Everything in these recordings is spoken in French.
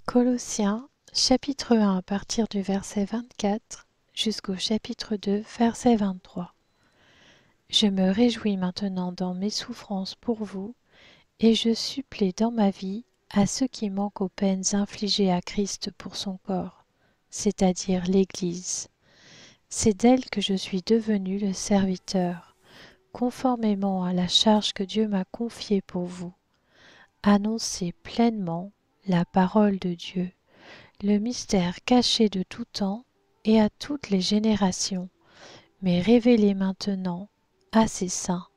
Colossiens, chapitre 1 à partir du verset 24 jusqu'au chapitre 2, verset 23. Je me réjouis maintenant dans mes souffrances pour vous, et je supplée dans ma vie à ceux qui manquent aux peines infligées à Christ pour son corps, c'est-à-dire l'Église. C'est d'elle que je suis devenu le serviteur, conformément à la charge que Dieu m'a confiée pour vous. Annoncer pleinement la parole de Dieu, le mystère caché de tout temps et à toutes les générations, mais révélé maintenant à ses saints.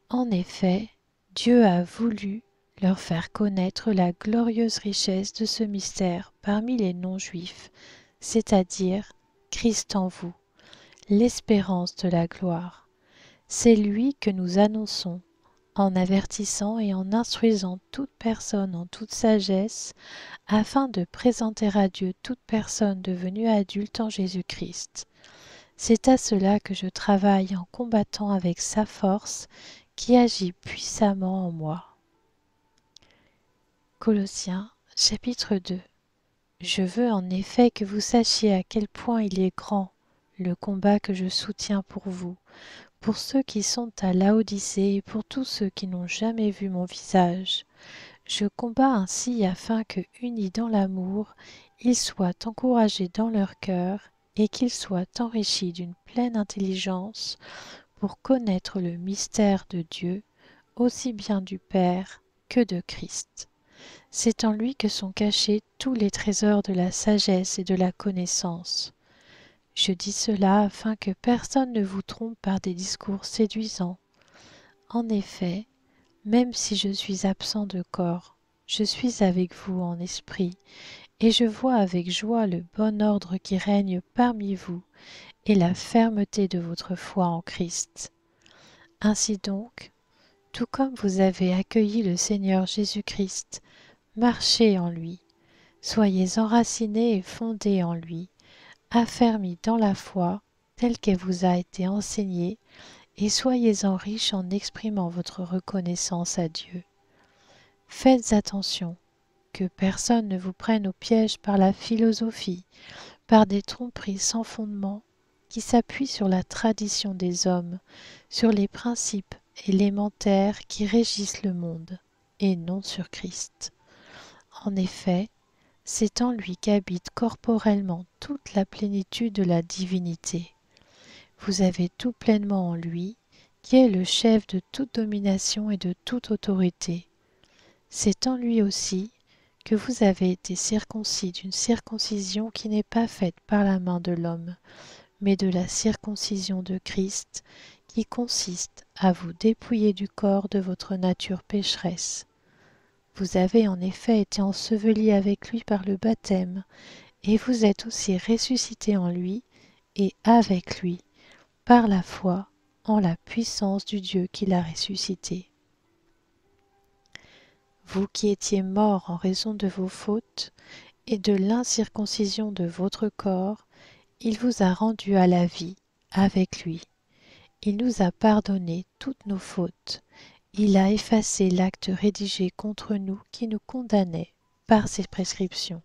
En effet, Dieu a voulu leur faire connaître la glorieuse richesse de ce mystère parmi les non-juifs, c'est-à-dire Christ en vous, l'espérance de la gloire. C'est lui que nous annonçons, en avertissant et en instruisant toute personne en toute sagesse, afin de présenter à Dieu toute personne devenue adulte en Jésus-Christ. C'est à cela que je travaille en combattant avec sa force qui agit puissamment en moi. Colossiens chapitre 2. Je veux en effet que vous sachiez à quel point il est grand le combat que je soutiens pour ceux qui sont à Laodicée et pour tous ceux qui n'ont jamais vu mon visage. Je combats ainsi afin que, unis dans l'amour, ils soient encouragés dans leur cœur et qu'ils soient enrichis d'une pleine intelligence pour connaître le mystère de Dieu, aussi bien du Père que de Christ. C'est en lui que sont cachés tous les trésors de la sagesse et de la connaissance. Je dis cela afin que personne ne vous trompe par des discours séduisants. En effet, même si je suis absent de corps, je suis avec vous en esprit, et je vois avec joie le bon ordre qui règne parmi vous et la fermeté de votre foi en Christ. Ainsi donc, tout comme vous avez accueilli le Seigneur Jésus-Christ, marchez en lui, soyez enracinés et fondés en lui, affermis dans la foi telle qu'elle vous a été enseignée, et soyez-en riches en exprimant votre reconnaissance à Dieu. Faites attention, que personne ne vous prenne au piège par la philosophie, par des tromperies sans fondement qui s'appuient sur la tradition des hommes, sur les principes élémentaires qui régissent le monde, et non sur Christ. En effet, c'est en lui qu'habite corporellement toute la plénitude de la divinité. Vous avez tout pleinement en lui, qui est le chef de toute domination et de toute autorité. C'est en lui aussi que vous avez été circoncis d'une circoncision qui n'est pas faite par la main de l'homme, mais de la circoncision de Christ, qui consiste à vous dépouiller du corps de votre nature pécheresse. Vous avez en effet été ensevelis avec lui par le baptême, et vous êtes aussi ressuscités en lui et avec lui, par la foi en la puissance du Dieu qui l'a ressuscité. Vous qui étiez morts en raison de vos fautes et de l'incirconcision de votre corps, il vous a rendus à la vie avec lui. Il nous a pardonné toutes nos fautes. Il a effacé l'acte rédigé contre nous qui nous condamnait par ses prescriptions,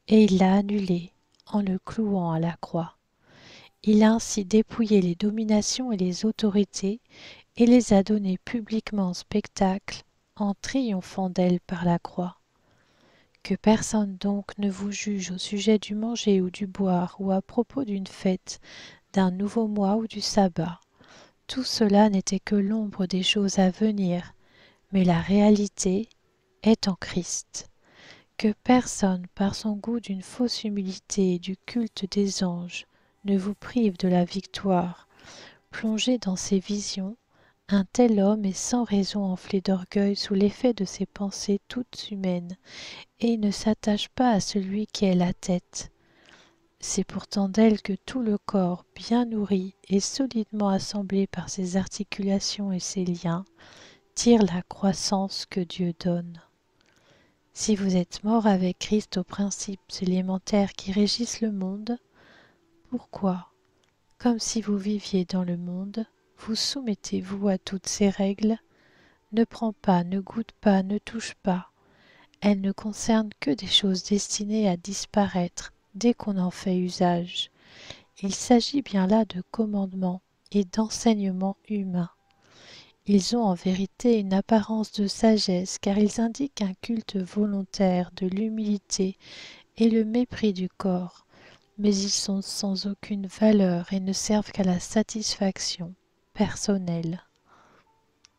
et il l'a annulé en le clouant à la croix. Il a ainsi dépouillé les dominations et les autorités et les a données publiquement en spectacle en triomphant d'elles par la croix. Que personne donc ne vous juge au sujet du manger ou du boire ou à propos d'une fête, d'un nouveau mois ou du sabbat. Tout cela n'était que l'ombre des choses à venir, mais la réalité est en Christ. Que personne, par son goût d'une fausse humilité et du culte des anges, ne vous prive de la victoire. Plongé dans ses visions, un tel homme est sans raison enflé d'orgueil sous l'effet de ses pensées toutes humaines, et il ne s'attache pas à celui qui est la tête. C'est pourtant d'elle que tout le corps, bien nourri et solidement assemblé par ses articulations et ses liens, tire la croissance que Dieu donne. Si vous êtes mort avec Christ aux principes élémentaires qui régissent le monde, pourquoi, comme si vous viviez dans le monde, vous soumettez-vous à toutes ces règles? Ne prends pas, ne goûte pas, ne touche pas. Elles ne concernent que des choses destinées à disparaître dès qu'on en fait usage. Il s'agit bien là de commandements et d'enseignements humains. Ils ont en vérité une apparence de sagesse car ils indiquent un culte volontaire de l'humilité et le mépris du corps, mais ils sont sans aucune valeur et ne servent qu'à la satisfaction personnelle.